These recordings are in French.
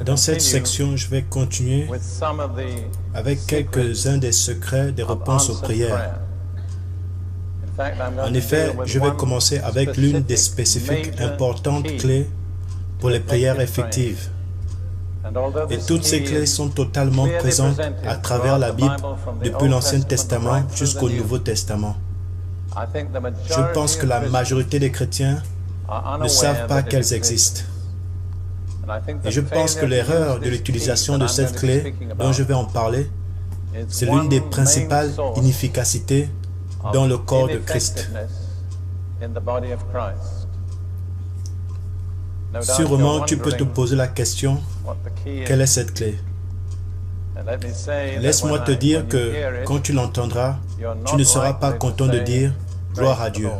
Dans cette section, je vais continuer avec quelques-uns des secrets des réponses aux prières. En effet, je vais commencer avec l'une des spécifiques importantes clés pour les prières effectives. Et toutes ces clés sont totalement présentes à travers la Bible, depuis l'Ancien Testament jusqu'au Nouveau Testament. Je pense que la majorité des chrétiens ne savent pas qu'elles existent. Et je pense que l'erreur de l'utilisation de cette clé, dont je vais en parler, c'est l'une des principales inefficacités dans le corps de Christ. Sûrement, tu peux te poser la question, quelle est cette clé? Laisse-moi te dire que quand tu l'entendras, tu ne seras pas content de dire « Gloire à Dieu ».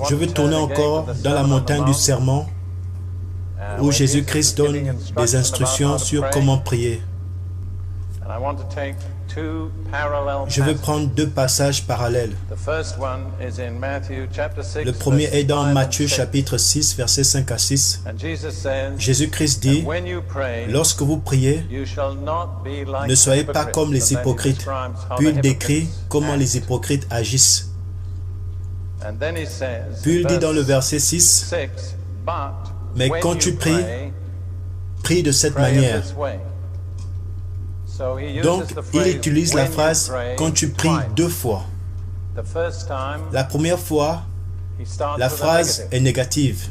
Je veux tourner encore dans la montagne du sermon où Jésus-Christ donne des instructions sur comment prier. Je veux prendre deux passages parallèles. Le premier est dans Matthieu chapitre 6, versets 5 à 6. Jésus-Christ dit, « Lorsque vous priez, ne soyez pas comme les hypocrites. » Puis il décrit comment les hypocrites agissent. Puis il dit dans le verset 6, « Mais quand tu pries, prie de cette manière. » Donc, il utilise la phrase « quand tu pries » deux fois. La première fois, la phrase est négative.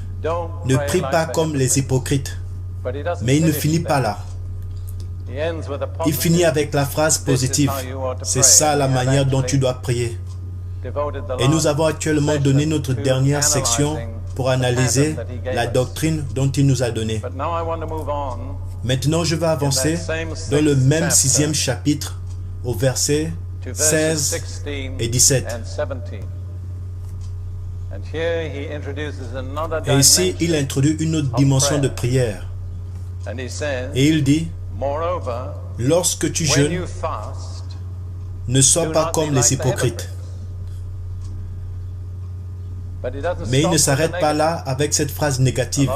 Ne prie pas comme les hypocrites. Mais il ne finit pas là. Il finit avec la phrase positive. C'est ça la manière dont tu dois prier. Et nous avons actuellement donné notre dernière section pour analyser la doctrine dont il nous a donné. Maintenant, je vais avancer dans le même 6e chapitre, au verset 16 et 17. Et ici, il introduit une autre dimension de prière. Et il dit, « Lorsque tu jeûnes, ne sois pas comme les hypocrites. » Mais il ne s'arrête pas là avec cette phrase négative.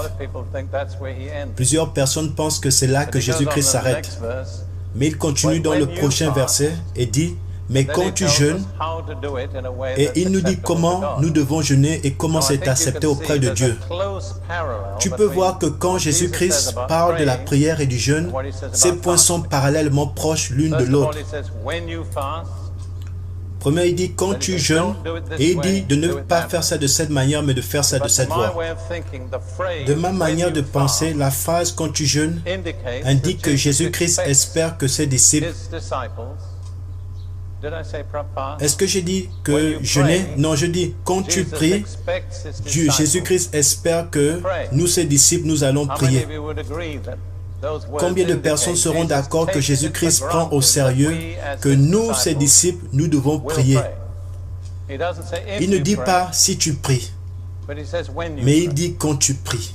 Plusieurs personnes pensent que c'est là que Jésus-Christ s'arrête. Mais il continue dans le prochain verset et dit, « Mais quand tu jeûnes, et il nous dit comment nous devons jeûner et comment c'est accepté auprès de Dieu. » Tu peux voir que quand Jésus-Christ parle de la prière et du jeûne, ces points sont parallèlement proches l'une de l'autre. Premier, il dit quand tu jeûnes, et il dit de ne pas faire ça de cette manière, mais de faire ça de cette voie. De ma manière de penser, la phrase quand tu jeûnes indique que Jésus-Christ espère que ses disciples... Est-ce que j'ai dit que jeûner? Non, je dis quand tu pries, Jésus-Christ espère que nous, ses disciples, nous allons prier. Combien de personnes seront d'accord que Jésus-Christ prend au sérieux que nous, ses disciples, nous devons prier? Il ne dit pas si tu pries, mais il dit quand tu pries.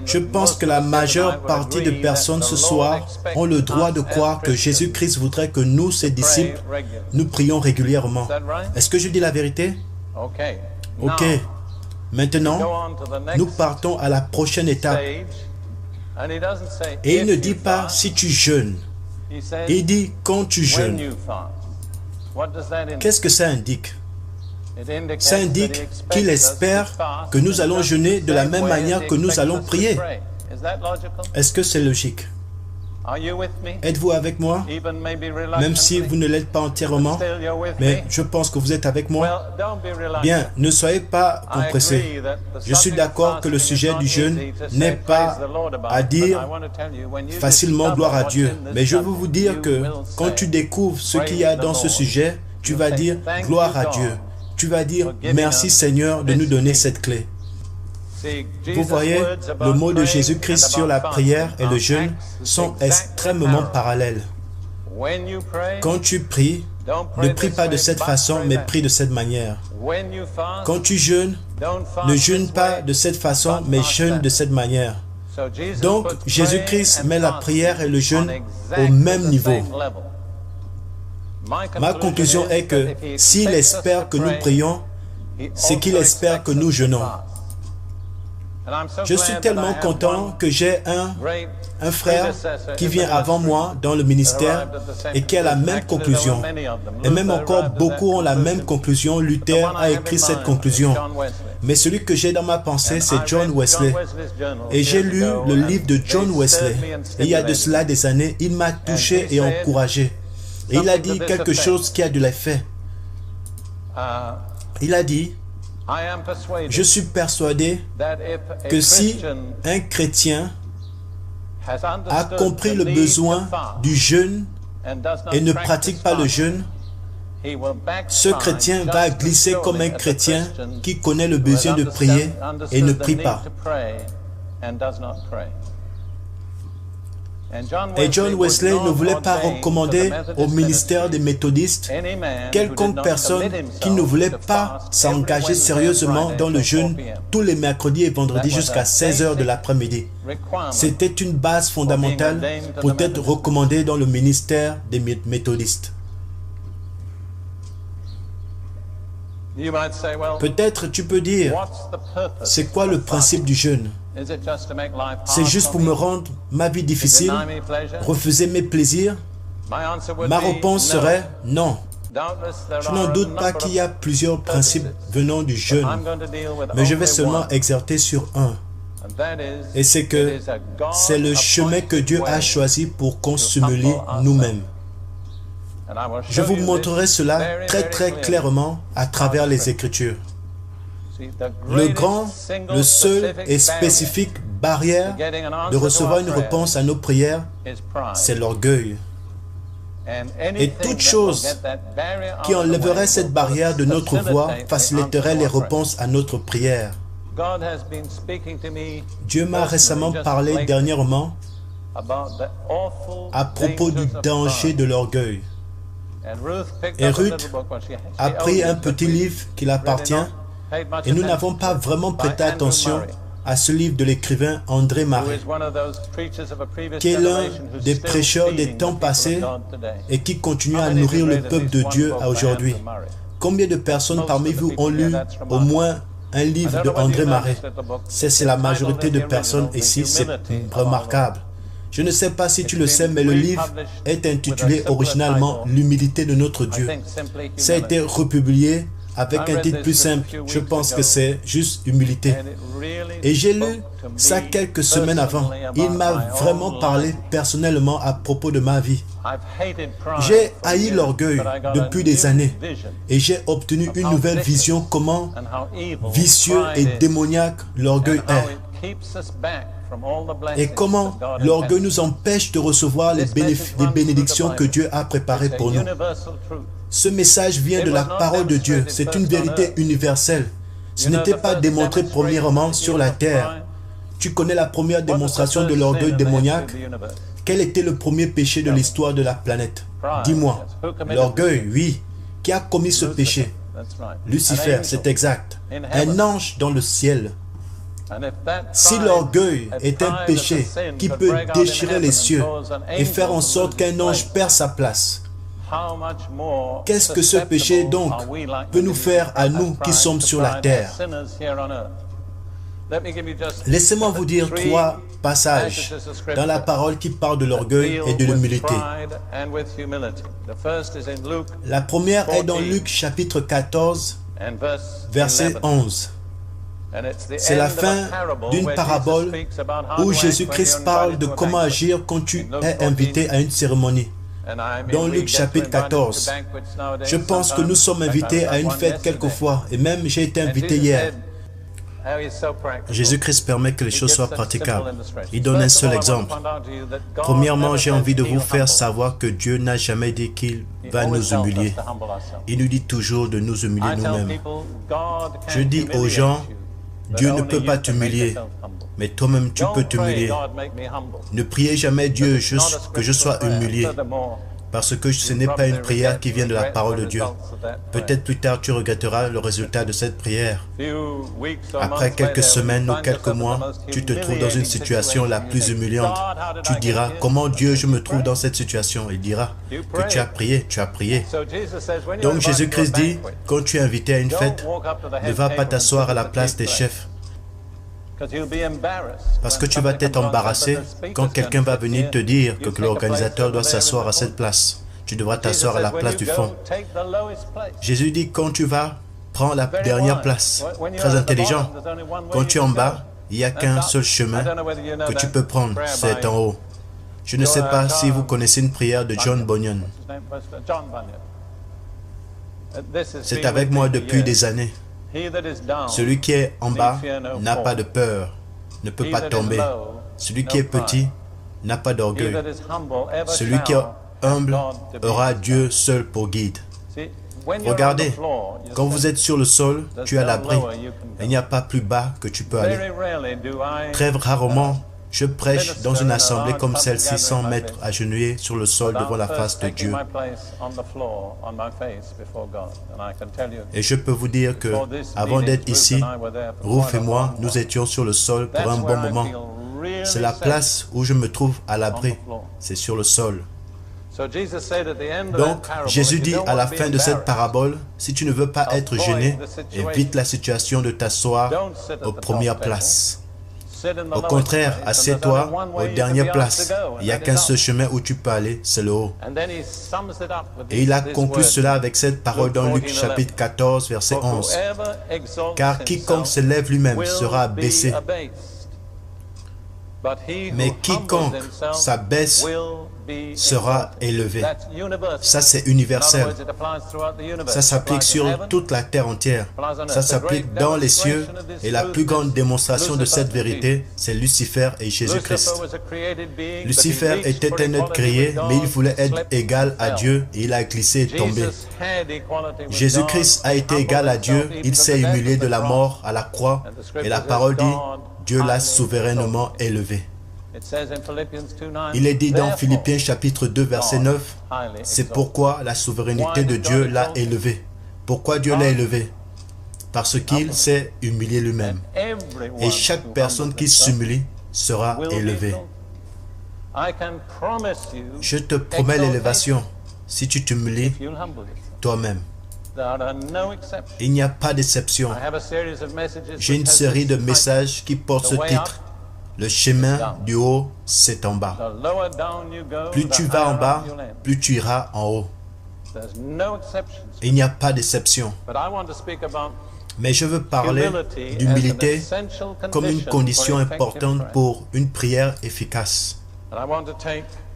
Je pense que la majeure partie de personnes ce soir ont le droit de croire que Jésus-Christ voudrait que nous, ses disciples, nous prions régulièrement. Est-ce que je dis la vérité? Ok. Maintenant, nous partons à la prochaine étape. Et il ne dit pas si tu jeûnes. Il dit quand tu jeûnes. Qu'est-ce que ça indique? Ça indique qu'il espère que nous allons jeûner de la même manière que nous allons prier. Est-ce que c'est logique? Êtes-vous avec moi? Même si vous ne l'êtes pas entièrement, mais je pense que vous êtes avec moi. Bien, ne soyez pas compressés. Je suis d'accord que le sujet du jeûne n'est pas à dire facilement gloire à Dieu. Mais je veux vous dire que quand tu découvres ce qu'il y a dans ce sujet, tu vas dire gloire à Dieu. Tu vas dire merci Seigneur de nous donner cette clé. Vous voyez, le mot de Jésus-Christ sur la prière et le jeûne sont extrêmement parallèles. Quand tu pries, ne prie pas de cette façon, mais prie de cette manière. Quand tu jeûnes, ne jeûne pas de cette façon, mais jeûne de cette manière. Donc, Jésus-Christ met la prière et le jeûne au même niveau. Ma conclusion est que s'il espère que nous prions, c'est qu'il espère que nous jeûnons. Je suis tellement content que j'ai un frère qui vient avant moi dans le ministère et qui a la même conclusion. Et même encore, beaucoup ont la même conclusion. Luther a écrit cette conclusion. Mais celui que j'ai dans ma pensée, c'est John Wesley. Et j'ai lu le livre de John Wesley. Et il y a de cela des années, il m'a touché et encouragé. Et il a dit quelque chose qui a de l'effet. Il a dit, je suis persuadé que si un chrétien a compris le besoin du jeûne et ne pratique pas le jeûne, ce chrétien va glisser comme un chrétien qui connaît le besoin de prier et ne prie pas. Et John Wesley ne voulait pas recommander au ministère des méthodistes quelconque personne qui ne voulait pas s'engager sérieusement dans le jeûne tous les mercredis et vendredis jusqu'à 16 h de l'après-midi. C'était une base fondamentale pour être recommandé dans le ministère des méthodistes. Peut-être tu peux dire, c'est quoi le principe du jeûne? C'est juste pour me rendre ma vie difficile, refuser mes plaisirs? Ma réponse serait non. Je n'en doute pas qu'il y a plusieurs principes venant du jeûne, mais je vais seulement exhorter sur un. Et c'est que c'est le chemin que Dieu a choisi pour qu'on s'humilie nous-mêmes. Je vous montrerai cela très clairement à travers les Écritures. Le grand, le seul et spécifique barrière de recevoir une réponse à nos prières, c'est l'orgueil. Et toute chose qui enlèverait cette barrière de notre voix faciliterait les réponses à notre prière. Dieu m'a récemment parlé dernièrement à propos du danger de l'orgueil. Et Ruth a pris un petit livre qui l'appartient et nous n'avons pas vraiment prêté attention à ce livre de l'écrivain André Maré, qui est l'un des prêcheurs des temps passés et qui continue à nourrir le peuple de Dieu aujourd'hui. Combien de personnes parmi vous ont lu au moins un livre de André Maré? C'est la majorité de personnes ici, c'est remarquable. Je ne sais pas si tu le sais, mais le livre est intitulé originalement « L'humilité de notre Dieu ». Ça a été republié avec un titre plus simple. Je pense que c'est juste « Humilité ». Et j'ai lu ça quelques semaines avant. Il m'a vraiment parlé personnellement à propos de ma vie. J'ai haï l'orgueil depuis des années et j'ai obtenu une nouvelle vision comment vicieux et démoniaque l'orgueil est. Et comment l'orgueil nous empêche de recevoir les bénédictions que Dieu a préparées pour nous. Ce message vient de la parole de Dieu. C'est une vérité universelle. Ce n'était pas démontré premièrement sur la terre. Tu connais la première démonstration de l'orgueil démoniaque? Quel était le premier péché de l'histoire de la planète? Dis-moi. L'orgueil, oui. Qui a commis ce péché? Lucifer, c'est exact. Un ange dans le ciel. Si l'orgueil est un péché qui peut déchirer les cieux et faire en sorte qu'un ange perd sa place, qu'est-ce que ce péché donc peut nous faire à nous qui sommes sur la terre? Laissez-moi vous dire 3 passages dans la parole qui parlent de l'orgueil et de l'humilité. La première est dans Luc chapitre 14, verset 11. C'est la fin d'une parabole où Jésus-Christ parle de comment agir quand tu es invité à une cérémonie. Dans Luc chapitre 14, je pense que nous sommes invités à une fête quelquefois, et même j'ai été invité hier. Jésus-Christ permet que les choses soient praticables. Il donne un seul exemple. Premièrement, j'ai envie de vous faire savoir que Dieu n'a jamais dit qu'il va nous humilier. Il nous dit toujours de nous humilier nous-mêmes. Je dis aux gens, Dieu ne peut pas t'humilier, mais toi-même tu peux t'humilier. Ne priez jamais Dieu juste que je sois humilié, parce que ce n'est pas une prière qui vient de la parole de Dieu. Peut-être plus tard tu regretteras le résultat de cette prière. Après quelques semaines ou quelques mois, tu te trouves dans une situation la plus humiliante. Tu diras, comment Dieu je me trouve dans cette situation? Il dira que tu as prié, tu as prié. Donc Jésus-Christ dit, quand tu es invité à une fête, ne va pas t'asseoir à la place des chefs. Parce que tu vas t'être embarrassé quand quelqu'un va venir te dire que l'organisateur doit s'asseoir à cette place. Tu devras t'asseoir à la place du fond. Jésus dit, quand tu vas, prends la dernière place. Très intelligent. Quand tu es en bas, il n'y a qu'un seul chemin que tu peux prendre, c'est en haut. Je ne sais pas si vous connaissez une prière de John Bunyan. C'est avec moi depuis des années. Celui qui est en bas n'a pas de peur, ne peut pas tomber. Celui qui est petit n'a pas d'orgueil. Celui qui est humble aura Dieu seul pour guide. Regardez, quand vous êtes sur le sol, tu as l'abri. Il n'y a pas plus bas que tu peux aller. Très rarement, je prêche dans une assemblée comme celle-ci sans m'être agenouillé sur le sol devant la face de Dieu. Et je peux vous dire que, avant d'être ici, Ruth et moi, nous étions sur le sol pour un bon moment. C'est la place où je me trouve à l'abri. C'est sur le sol. Donc, Jésus dit à la fin de cette parabole, si tu ne veux pas être gêné, évite la situation de t'asseoir aux premières places. Au contraire, assieds-toi aux dernières places. Il n'y a qu'un seul chemin où tu peux aller, c'est le haut. Et il a conclu cela avec cette parole dans Luc chapitre 14, verset 11. Car quiconque s'élève lui-même sera abaissé. Mais quiconque s'abaisse sera élevé. Ça, c'est universel. Ça s'applique sur toute la terre entière. Ça s'applique dans les cieux. Et la plus grande démonstration de cette vérité, c'est Lucifer et Jésus-Christ. Lucifer était un être créé, mais il voulait être égal à Dieu et il a glissé et tombé. Jésus-Christ a été égal à Dieu. Il s'est humilié de la mort à la croix. Et la parole dit, Dieu l'a souverainement élevé. Il est dit dans Philippiens chapitre 2 verset 9, c'est pourquoi la souveraineté de Dieu l'a élevé. Pourquoi Dieu l'a élevé? Parce qu'il s'est humilié lui-même. Et chaque personne qui s'humilie sera élevée. Je te promets l'élévation si tu t'humilies toi-même. Il n'y a pas d'exception. J'ai une série de messages qui portent ce titre. Le chemin du haut, c'est en bas. Plus tu vas en bas, plus tu iras en haut. Il n'y a pas d'exception. Mais je veux parler d'humilité comme une condition importante pour une prière efficace.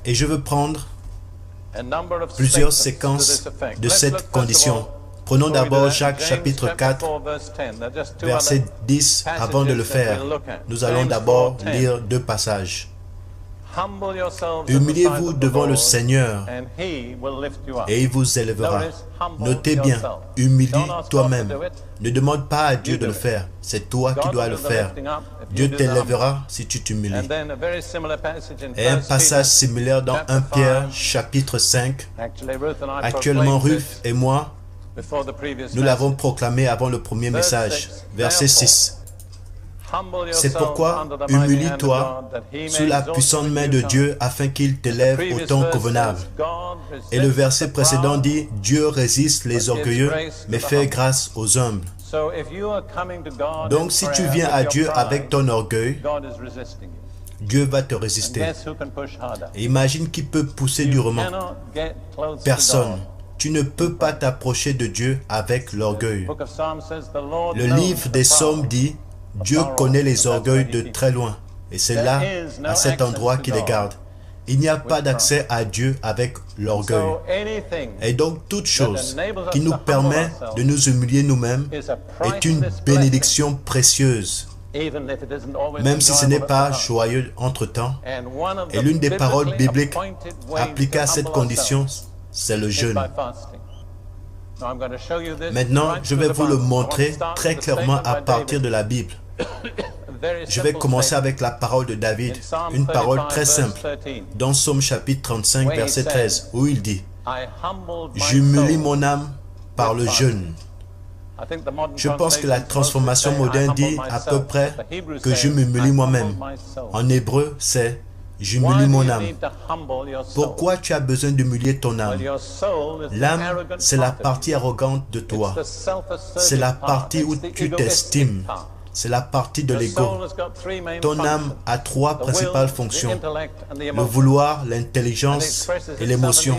Et je veux prendre plusieurs séquences de cette condition. Prenons d'abord Jacques chapitre 4, verset 10, avant de le faire. Nous allons d'abord lire deux passages. Humiliez-vous devant le Seigneur et il vous élèvera. Notez bien, humilie toi-même. Ne demande pas à Dieu de le faire, c'est toi qui dois le faire. Dieu t'élèvera si tu t'humilies. Et un passage similaire dans 1 Pierre chapitre 5. Actuellement, Ruth et moi, nous l'avons proclamé avant le premier message, verset 6. C'est pourquoi humilie-toi sous la puissante main de Dieu afin qu'il t'élève au temps convenable. Et le verset précédent dit, Dieu résiste les orgueilleux, mais fait grâce aux humbles. Donc si tu viens à Dieu avec ton orgueil, Dieu va te résister. Et imagine qui peut pousser durement. Personne. Tu ne peux pas t'approcher de Dieu avec l'orgueil. Le livre des Psaumes dit, Dieu connaît les orgueils de très loin. Et c'est là, à cet endroit qu'il les garde. Il n'y a pas d'accès à Dieu avec l'orgueil. Et donc, toute chose qui nous permet de nous humilier nous-mêmes est une bénédiction précieuse. Même si ce n'est pas joyeux entre-temps. Et l'une des paroles bibliques appliquées à cette condition, c'est le jeûne. Maintenant, je vais vous le montrer très clairement à partir de la Bible. Je vais commencer avec la parole de David, une parole très simple, dans Psaume chapitre 35, verset 13, où il dit, « J'humilie mon âme par le jeûne. » Je pense que la transformation moderne dit à peu près que je m'humilie moi-même. En hébreu, c'est « J'humilie mon âme ». Pourquoi tu as besoin d'humilier ton âme? L'âme, c'est la partie arrogante de toi. C'est la partie où tu t'estimes. c'est la partie de l'ego. Ton âme a trois principales fonctions. Le vouloir, l'intelligence et l'émotion.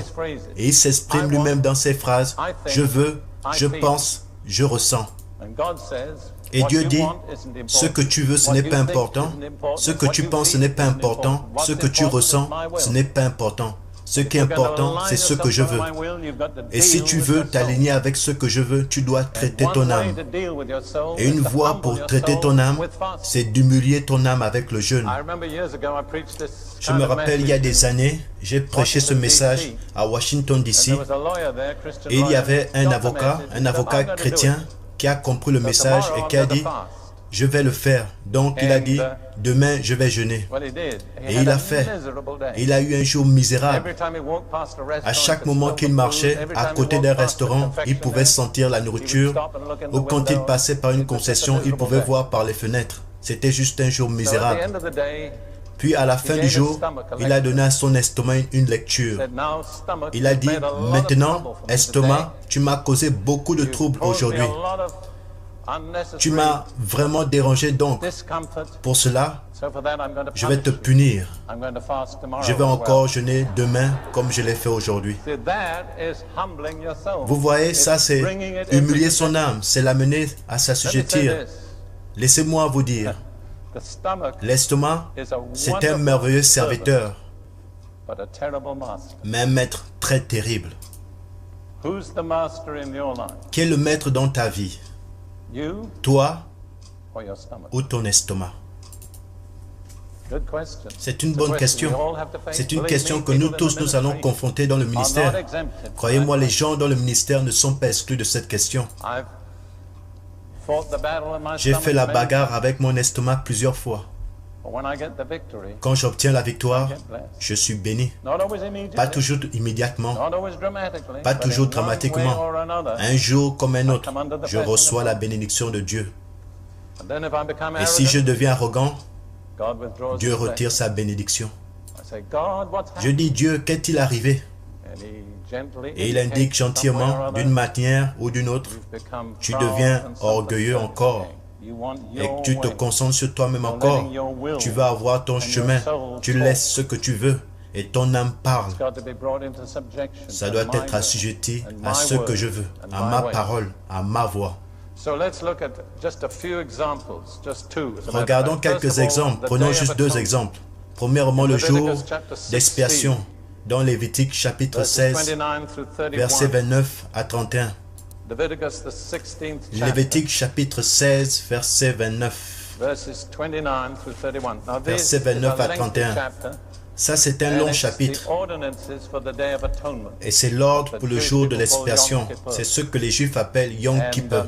Et il s'exprime lui-même dans ces phrases. Je veux, je pense, je ressens. Et Dieu dit, ce que tu veux, ce n'est pas important. Ce que tu penses, ce n'est pas important. Ce que tu ressens, ce n'est pas important. Ce qui est important, c'est ce que je veux. Et si tu veux t'aligner avec ce que je veux, tu dois traiter ton âme. Et une voie pour traiter ton âme, c'est d'humilier ton âme avec le jeûne. Je me rappelle, il y a des années, j'ai prêché ce message à Washington, D.C. Et il y avait un avocat chrétien, qui a compris le message et qui a dit, je vais le faire. Donc il a dit, demain je vais jeûner. Et il a fait. Il a eu un jour misérable. À chaque moment qu'il marchait à côté d'un restaurant, il pouvait sentir la nourriture. Ou quand il passait par une concession, il pouvait voir par les fenêtres. C'était juste un jour misérable. Puis à la fin du jour, il a donné à son estomac une lecture. Il a dit, maintenant, estomac, tu m'as causé beaucoup de troubles aujourd'hui. Tu m'as vraiment dérangé, donc pour cela, je vais te punir. Je vais encore jeûner demain comme je l'ai fait aujourd'hui. Vous voyez, ça c'est humilier son âme, c'est l'amener à s'assujettir. Laissez-moi vous dire, l'estomac, c'est un merveilleux serviteur, mais un maître très terrible. Qui est le maître dans ta vie? Toi ou ton estomac? C'est une bonne question. C'est une question que nous tous nous allons confronter dans le ministère. Croyez-moi, les gens dans le ministère ne sont pas exclus de cette question. J'ai fait la bagarre avec mon estomac plusieurs fois. Quand j'obtiens la victoire, je suis béni. Pas toujours immédiatement, pas toujours dramatiquement. Un jour comme un autre, je reçois la bénédiction de Dieu. Et si je deviens arrogant, Dieu retire sa bénédiction. Je dis, Dieu, qu'est-il arrivé? Et il indique gentiment, d'une manière ou d'une autre, tu deviens orgueilleux encore. Et que tu te concentres sur toi-même encore. Tu vas avoir ton chemin. Tu laisses ce que tu veux. Et ton âme parle. Ça doit être assujetti à ce que je veux, à ma parole, à ma voix. Regardons quelques exemples. Prenons juste deux exemples. Premièrement, le jour d'expiation dans Lévitique chapitre 16, versets 29 à 31. Lévitique chapitre 16, verset 29. Versets 29 à 31. Ça, c'est un long chapitre. Et c'est l'ordre pour le jour de l'expiation. C'est ce que les Juifs appellent Yom Kippur.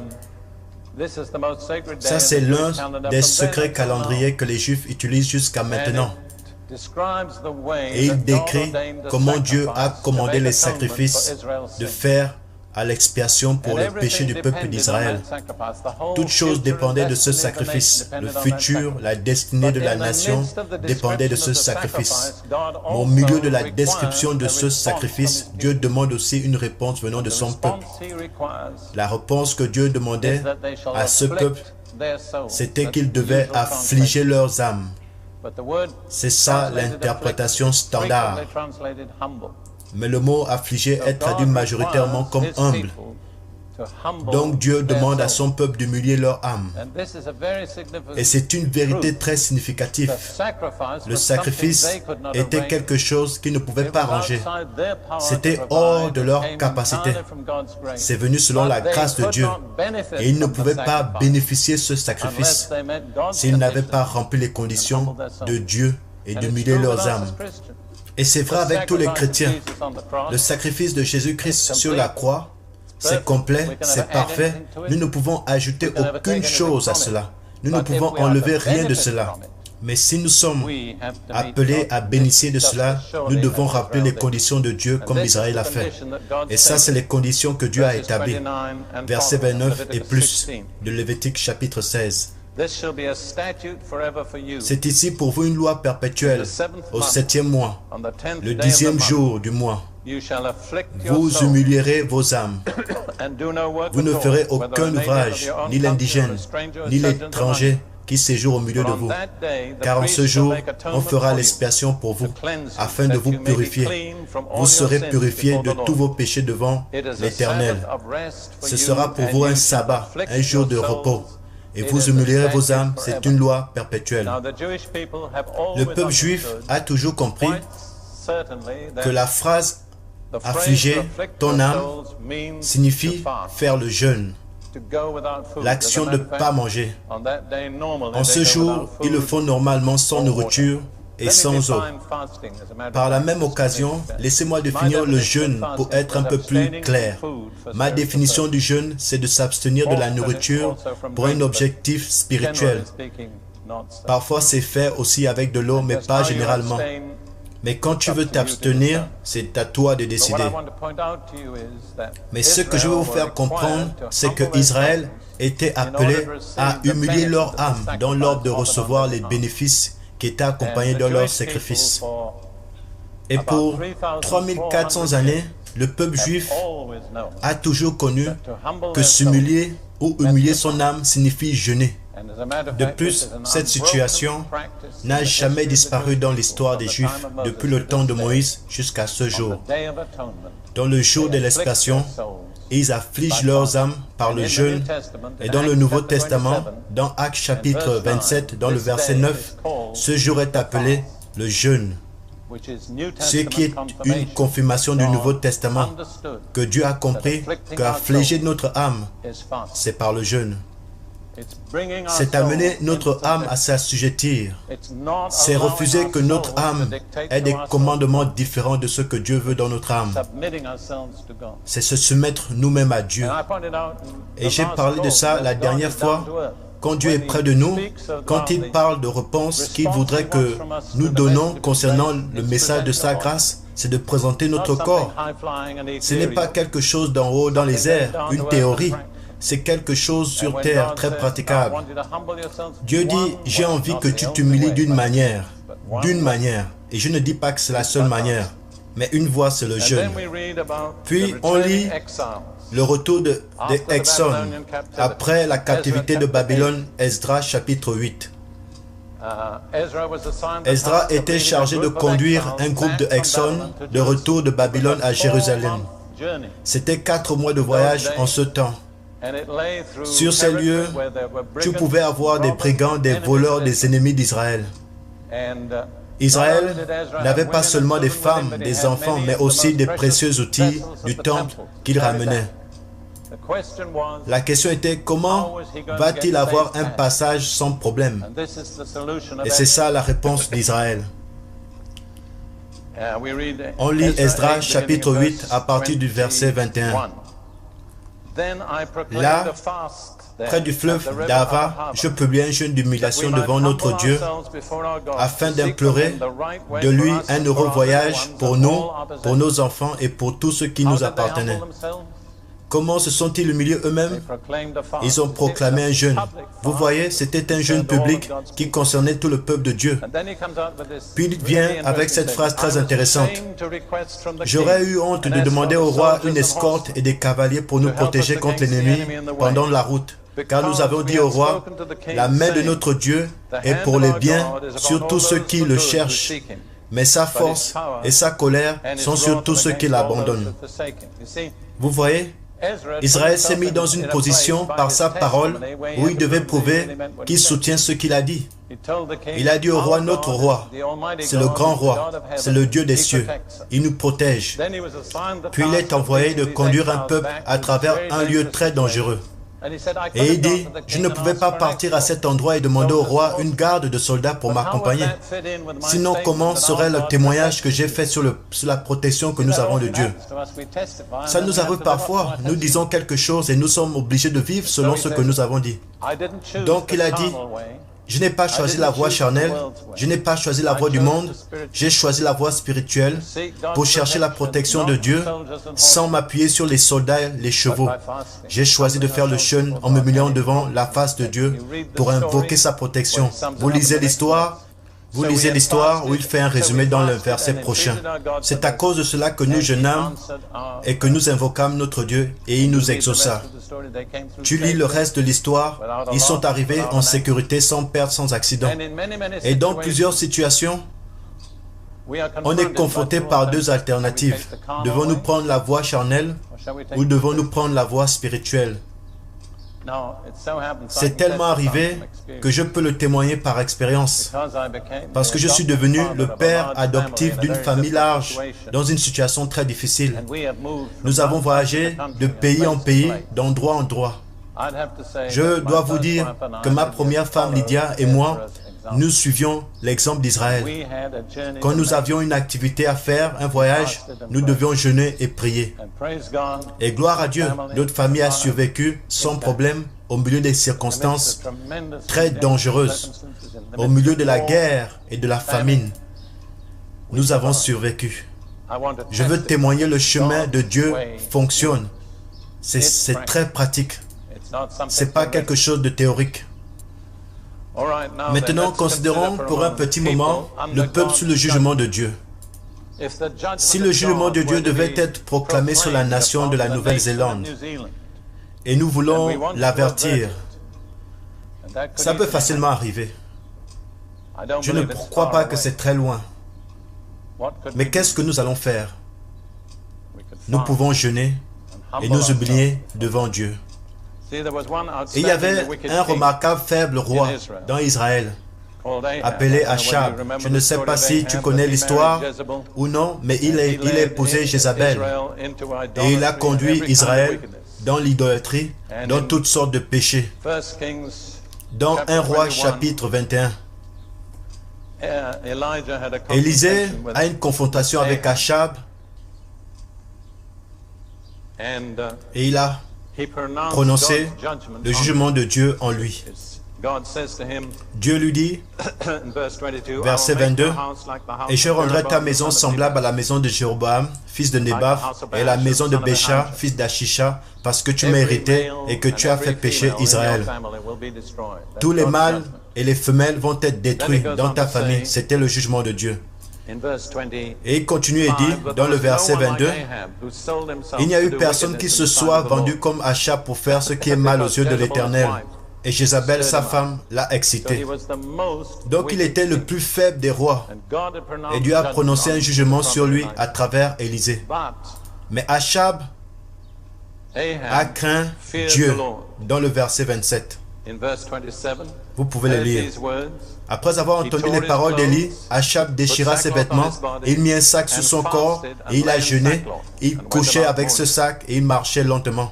Ça, c'est l'un des secrets calendriers que les Juifs utilisent jusqu'à maintenant. Et il décrit comment Dieu a commandé les sacrifices de faire à l'expiation pour les péchés du peuple d'Israël. Toute chose dépendait de ce sacrifice. Le futur, la destinée de la nation dépendait de ce sacrifice. Mais au milieu de la description de ce sacrifice, Dieu demande aussi une réponse venant de son peuple. La réponse que Dieu demandait à ce peuple, c'était qu'ils devaient affliger leurs âmes. C'est ça l'interprétation standard. Mais le mot affligé est traduit majoritairement comme humble. Donc Dieu demande à son peuple d'humilier leur âme. Et c'est une vérité très significative. Le sacrifice était quelque chose qu'ils ne pouvaient pas ranger. C'était hors de leur capacité. C'est venu selon la grâce de Dieu. Et ils ne pouvaient pas bénéficier de ce sacrifice s'ils n'avaient pas rempli les conditions de Dieu et d'humilier leurs âmes. Et c'est vrai avec tous les chrétiens. Le sacrifice de Jésus-Christ sur la croix, c'est complet, c'est parfait. Nous ne pouvons ajouter aucune chose à cela. Nous ne pouvons enlever rien de cela. Mais si nous sommes appelés à bénéficier de cela, nous devons rappeler les conditions de Dieu comme Israël a fait. Et ça, c'est les conditions que Dieu a établies. Versets 29 et plus de Lévitique chapitre 16. C'est ici pour vous une loi perpétuelle au 7e mois, le 10e jour du mois. Vous humilierez vos âmes. Vous ne ferez aucun ouvrage, ni l'indigène, ni l'étranger qui séjourne au milieu de vous. Car en ce jour, on fera l'expiation pour vous, afin de vous purifier. Vous serez purifiés de tous vos péchés devant l'Éternel. Ce sera pour vous un sabbat, un jour de repos. Et vous humilierez vos âmes, c'est une loi perpétuelle. Le peuple juif a toujours compris que la phrase « affliger ton âme » signifie faire le jeûne. L'action de ne pas manger. En ce jour, ils le font normalement sans nourriture et sans eau. Par la même occasion, laissez-moi définir le jeûne pour être un peu plus clair. Ma définition du jeûne, c'est de s'abstenir de la nourriture pour un objectif spirituel. Parfois, c'est fait aussi avec de l'eau, mais pas généralement. Mais quand tu veux t'abstenir, c'est à toi de décider. Mais ce que je veux vous faire comprendre, c'est que Israël était appelé à humilier leur âme dans l'ordre de recevoir les bénéfices qui étaient accompagnés de leur sacrifice. Et pour 3400 années, le peuple juif a toujours connu que s'humilier ou humilier son âme signifie jeûner. De plus, cette situation n'a jamais disparu dans l'histoire des Juifs depuis le temps de Moïse jusqu'à ce jour. Dans le jour de l'expiation, ils affligent leurs âmes par le jeûne. Et dans le Nouveau Testament, dans Actes chapitre 27, dans le verset 9, ce jour est appelé le jeûne. Ce qui est une confirmation du Nouveau Testament, que Dieu a compris qu'affliger notre âme, c'est par le jeûne. C'est amener notre âme à s'assujettir. C'est refuser que notre âme ait des commandements différents de ce que Dieu veut dans notre âme. C'est se soumettre nous-mêmes à Dieu. Et j'ai parlé de ça la dernière fois. Quand Dieu est près de nous, quand il parle de réponses qu'il voudrait que nous donnons concernant le message de sa grâce, c'est de présenter notre corps. Ce n'est pas quelque chose d'en haut dans les airs, une théorie. C'est quelque chose sur terre, très praticable. Dieu dit, j'ai envie que tu t'humilies d'une manière. Et je ne dis pas que c'est la seule manière, mais une voie, c'est le jeûne. Puis on lit le retour de Exxon après la captivité de Babylone, Esdras chapitre 8. Esdras était chargé de conduire un groupe de Exxon de retour de Babylone à Jérusalem. C'était 4 mois de voyage en ce temps. Sur ces lieux, tu pouvais avoir des brigands, des voleurs, des ennemis d'Israël. Israël n'avait pas seulement des femmes, des enfants, mais aussi des précieux outils du temple qu'il ramenait. La question était, comment va-t-il avoir un passage sans problème? Et c'est ça la réponse d'Israël. On lit Esdras chapitre 8 à partir du verset 21. Là, près du fleuve d'Ava, je publie un jeûne d'humiliation devant notre Dieu afin d'implorer de lui un heureux voyage pour nous, pour nos enfants et pour tous ceux qui nous appartenaient. Comment se sont-ils humiliés eux-mêmes? Ils ont proclamé un jeûne. Vous voyez, c'était un jeûne public qui concernait tout le peuple de Dieu. Puis il vient avec cette phrase très intéressante. J'aurais eu honte de demander au roi une escorte et des cavaliers pour nous protéger contre l'ennemi pendant la route. Car nous avons dit au roi, la main de notre Dieu est pour les biens sur tous ceux qui le cherchent. Mais sa force et sa colère sont sur tous ceux qui l'abandonnent. Vous voyez? Israël s'est mis dans une position par sa parole où il devait prouver qu'il soutient ce qu'il a dit. Il a dit au roi, notre roi, c'est le grand roi, c'est le Dieu des cieux, il nous protège. Puis il est envoyé de conduire un peuple à travers un lieu très dangereux. Et il dit, je ne pouvais pas partir à cet endroit et demander au roi une garde de soldats pour m'accompagner. Sinon, comment serait le témoignage que j'ai fait sur la protection que nous avons de Dieu? Ça nous arrive parfois. Nous disons quelque chose et nous sommes obligés de vivre selon ce que nous avons dit. Donc il a dit, je n'ai pas choisi la voie charnelle, je n'ai pas choisi la voie du monde, j'ai choisi la voie spirituelle pour chercher la protection de Dieu sans m'appuyer sur les soldats, les chevaux. J'ai choisi de faire le jeûne en me humiliant devant la face de Dieu pour invoquer sa protection. Vous lisez l'histoire, Vous lisez l'histoire où il fait un résumé dans le verset prochain. C'est à cause de cela que nous jeûnâmes et que nous invoquâmes notre Dieu et il nous exauça. Tu lis le reste de l'histoire, ils sont arrivés en sécurité, sans perte, sans accident. Et dans plusieurs situations, on est confronté par deux alternatives. Devons-nous prendre la voie charnelle ou devons-nous prendre la voie spirituelle? C'est tellement arrivé que je peux le témoigner par expérience. Parce que je suis devenu le père adoptif d'une famille large dans une situation très difficile. Nous avons voyagé de pays en pays, d'endroit en endroit. Je dois vous dire que ma première femme Lydia et moi, nous suivions l'exemple d'Israël. Quand nous avions une activité à faire, un voyage, nous devions jeûner et prier. Et gloire à Dieu, notre famille a survécu sans problème au milieu des circonstances très dangereuses, au milieu de la guerre et de la famine. Nous avons survécu. Je veux témoigner, le chemin de Dieu fonctionne. C'est très pratique. Ce n'est pas quelque chose de théorique. Maintenant, considérons pour un petit moment le peuple sous le jugement de Dieu. Si le jugement de Dieu devait être proclamé sur la nation de la Nouvelle-Zélande, et nous voulons l'avertir, ça peut facilement arriver. Je ne crois pas que c'est très loin. Mais qu'est-ce que nous allons faire? Nous pouvons jeûner et nous humilier devant Dieu. Et il y avait un remarquable faible roi dans Israël, appelé Achab. Je ne sais pas si tu connais l'histoire ou non, mais il a épousé Jézabel. Et il a conduit Israël dans l'idolâtrie, dans toutes sortes de péchés. Dans 1 Roi chapitre 21, Élisée a une confrontation avec Achab et il a prononcé le jugement de Dieu en lui. Dieu lui dit, verset 22, « Et je rendrai ta maison semblable à la maison de Jéroboam, fils de Nébat, et la maison de Bécha, fils d'Achisha, parce que tu m'as hérité et que tu as fait pécher Israël. Tous les mâles et les femelles vont être détruits dans ta famille. » C'était le jugement de Dieu. Et il continue et dit, dans le verset 22, « Il n'y a eu personne qui se soit vendu comme Achab pour faire ce qui est mal aux yeux de l'Éternel. Et Jézabel, sa femme, l'a excité. » Donc il était le plus faible des rois. Et Dieu a prononcé un jugement sur lui à travers Élisée. Mais Achab a craint Dieu, dans le verset 27. Vous pouvez le lire. Après avoir entendu les paroles d'Élie, Achab déchira ses vêtements, et il mit un sac sur son corps, et il a jeûné, il couchait avec ce sac, et il marchait lentement.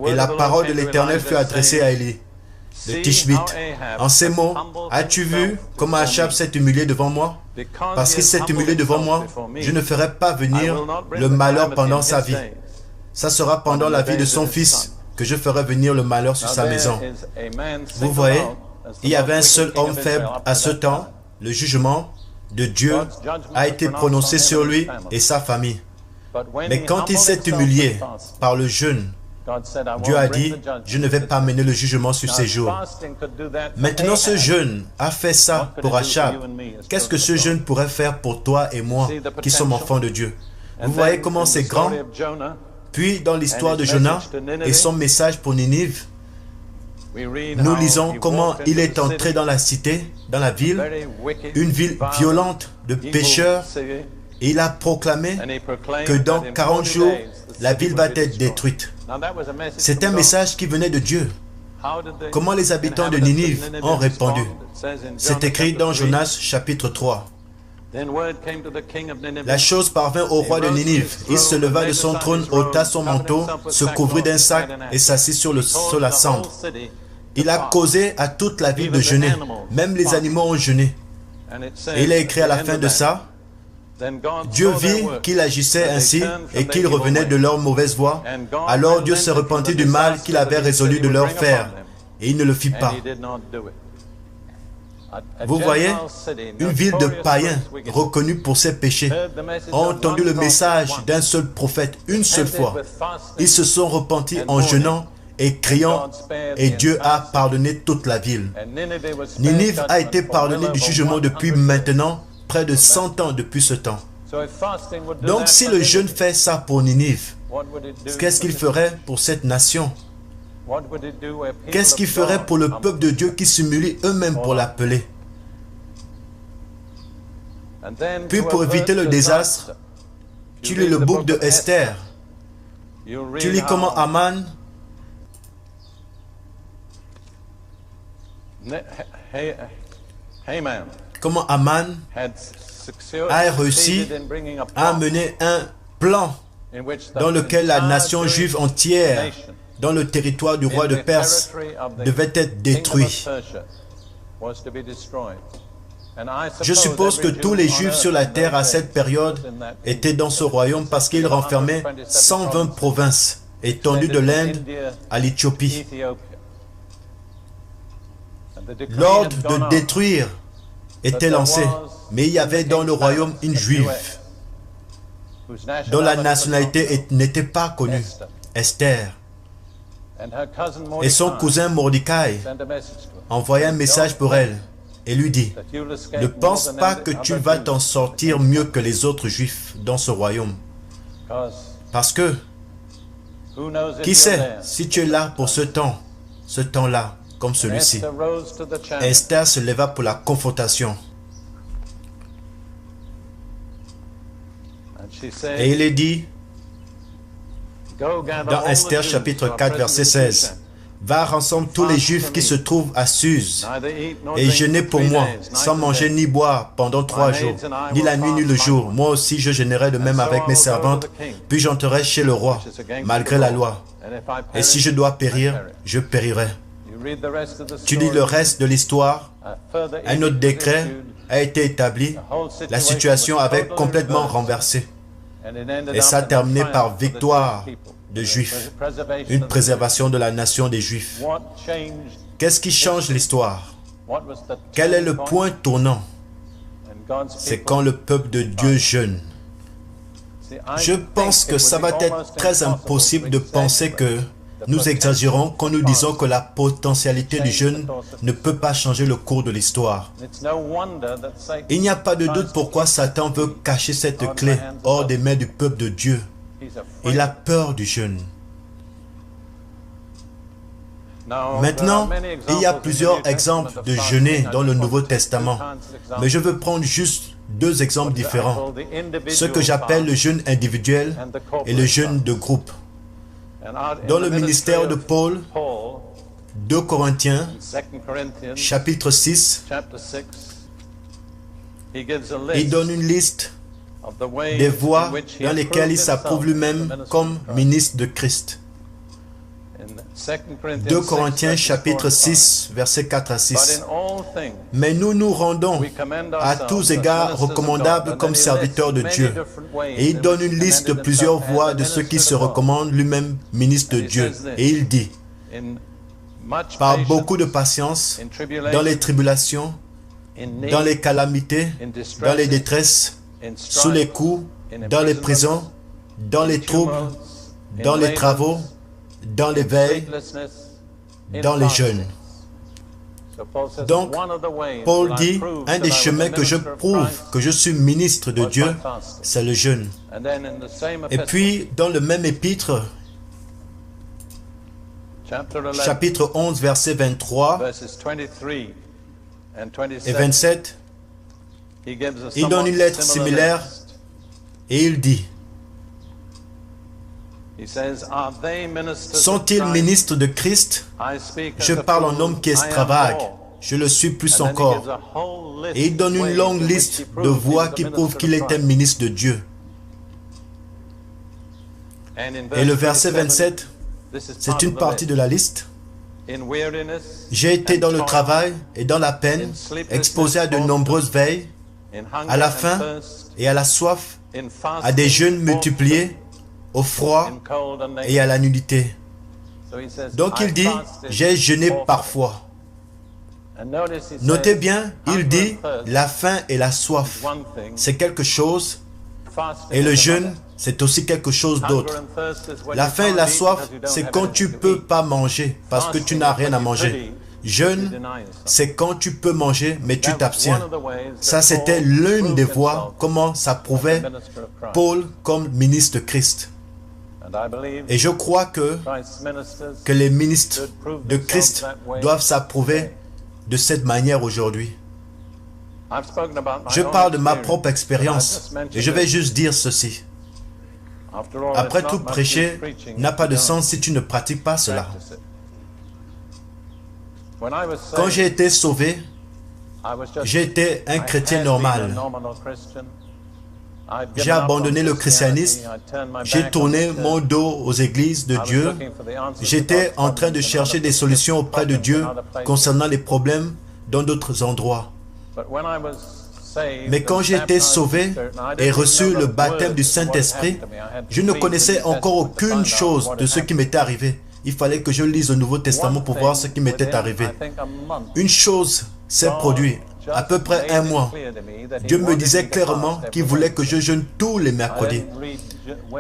Et la parole de l'Éternel fut adressée à Élie, de Tishbit. En ces mots, as-tu vu comment Achab s'est humilié devant moi? Parce qu'il s'est humilié devant moi, je ne ferai pas venir le malheur pendant sa vie. Ça sera pendant la vie de son fils que je ferai venir le malheur sur sa maison. Vous voyez, il y avait un seul homme faible à ce temps. Le jugement de Dieu a été prononcé sur lui et sa famille. Mais quand il s'est humilié par le jeûne, Dieu a dit, je ne vais pas mener le jugement sur ses jours. Maintenant, ce jeûne a fait ça pour Achab. Qu'est-ce que ce jeûne pourrait faire pour toi et moi qui sommes enfants de Dieu? Vous voyez comment c'est grand? Puis, dans l'histoire de Jonas et son message pour Ninive, nous lisons comment il est entré dans la cité, dans la ville, une ville violente de pécheurs, et il a proclamé que dans 40 jours, la ville va être détruite. C'est un message qui venait de Dieu. Comment les habitants de Ninive ont répondu? C'est écrit dans Jonas chapitre 3. La chose parvint au roi de Ninive. Il se leva de son trône, ôta son manteau, se couvrit d'un sac et s'assit sur la cendre. Il a causé à toute la ville de jeûner. Même les animaux ont jeûné. Et il a écrit à la fin de ça, Dieu vit qu'il agissait ainsi et qu'il revenait de leur mauvaise voie. Alors Dieu se repentit du mal qu'il avait résolu de leur faire. Et il ne le fit pas. Vous voyez, une ville de païens reconnue pour ses péchés a entendu le message d'un seul prophète une seule fois. Ils se sont repentis en jeûnant et criant, et Dieu a pardonné toute la ville. Ninive a été pardonnée du jugement depuis maintenant près de 100 ans depuis ce temps. Donc si le jeûne fait ça pour Ninive, qu'est-ce qu'il ferait pour cette nation? Qu'est-ce qu'il ferait pour le peuple de Dieu qui s'humilie eux-mêmes pour l'appeler? Puis pour éviter le désastre, tu lis le bouc de Esther. Tu lis comment Aman a réussi à mener un plan dans lequel la nation juive entière, dans le territoire du roi de Perse, devait être détruite. Je suppose que tous les Juifs sur la terre à cette période étaient dans ce royaume parce qu'il renfermait 120 provinces étendues de l'Inde à l'Éthiopie. L'ordre de détruire était lancé, mais il y avait dans le royaume une Juive dont la nationalité n'était pas connue, Esther. Et son cousin Mordecai envoya un message pour elle et lui dit, ne pense pas que tu vas t'en sortir mieux que les autres Juifs dans ce royaume. Parce que, qui sait, si tu es là pour ce temps-là, comme celui-ci. Esther se leva pour la confrontation. Et il est dit, dans Esther chapitre 4, verset 16, « Va rassemble tous les Juifs qui se trouvent à Suse, et jeûnez pour moi, sans manger ni boire pendant 3 jours, ni la nuit ni le jour. Moi aussi je jeûnerai de même avec mes servantes, puis j'entrerai chez le roi, malgré la loi. Et si je dois périr, je périrai. » Tu lis le reste de l'histoire, un autre décret a été établi, la situation avait complètement renversé. Et ça a terminé par victoire de Juifs, une préservation de la nation des Juifs. Qu'est-ce qui change l'histoire? Quel est le point tournant? C'est quand le peuple de Dieu jeûne. Je pense que ça va être très impossible de penser que nous exagérons quand nous disons que la potentialité du jeûne ne peut pas changer le cours de l'histoire. Il n'y a pas de doute pourquoi Satan veut cacher cette clé hors des mains du peuple de Dieu. Il a peur du jeûne. Maintenant, il y a plusieurs exemples de jeûner dans le Nouveau Testament, mais je veux prendre juste 2 exemples différents, ce que j'appelle le jeûne individuel et le jeûne de groupe. Dans le ministère de Paul, 2 Corinthiens, chapitre 6, il donne une liste des voies dans lesquelles il s'approuve lui-même comme ministre de Christ. 2 Corinthiens chapitre 6, versets 4 à 6. Mais nous nous rendons à tous égards recommandables comme serviteurs de Dieu. Et il donne une liste de plusieurs voies de ceux qui se recommandent lui-même ministre de Dieu. Et il dit, par beaucoup de patience, dans les tribulations, dans les calamités, dans les détresses, sous les coups, dans les prisons, dans les troubles, dans les travaux, dans les veilles, dans les jeûnes. Donc, Paul dit, un des chemins que je prouve que je suis ministre de Dieu, c'est le jeûne. Et puis, dans le même épître, chapitre 11, versets 23 et 27, il donne une lettre similaire et il dit, sont-ils ministres de Christ? Je parle en homme qui extravague. Je le suis plus encore. Et il donne une longue liste de voies qui prouvent qu'il est un ministre de Dieu. Et le verset 27, c'est une partie de la liste. J'ai été dans le travail et dans la peine, exposé à de nombreuses veilles, à la faim et à la soif, à des jeûnes multipliés, au froid et à la nudité. Donc il dit, j'ai jeûné parfois. Notez bien, il dit, la faim et la soif, c'est quelque chose, et le jeûne, c'est aussi quelque chose d'autre. La faim et la soif, c'est quand tu ne peux pas manger parce que tu n'as rien à manger. Jeûne, c'est quand tu peux manger, mais tu t'abstiens. Ça, c'était l'une des voies, comment ça prouvait Paul comme ministre de Christ. Et je crois que les ministres de Christ doivent s'approuver de cette manière aujourd'hui. Je parle de ma propre expérience et je vais juste dire ceci. Après tout, prêcher n'a pas de sens si tu ne pratiques pas cela. Quand j'ai été sauvé, j'étais un chrétien normal. J'ai abandonné le christianisme, j'ai tourné mon dos aux églises de Dieu. J'étais en train de chercher des solutions auprès de Dieu concernant les problèmes dans d'autres endroits. Mais quand j'ai été sauvé et reçu le baptême du Saint-Esprit, je ne connaissais encore aucune chose de ce qui m'était arrivé. Il fallait que je lise le Nouveau Testament pour voir ce qui m'était arrivé. Une chose s'est produite, à peu près un mois. Dieu me disait clairement qu'il voulait que je jeûne tous les mercredis.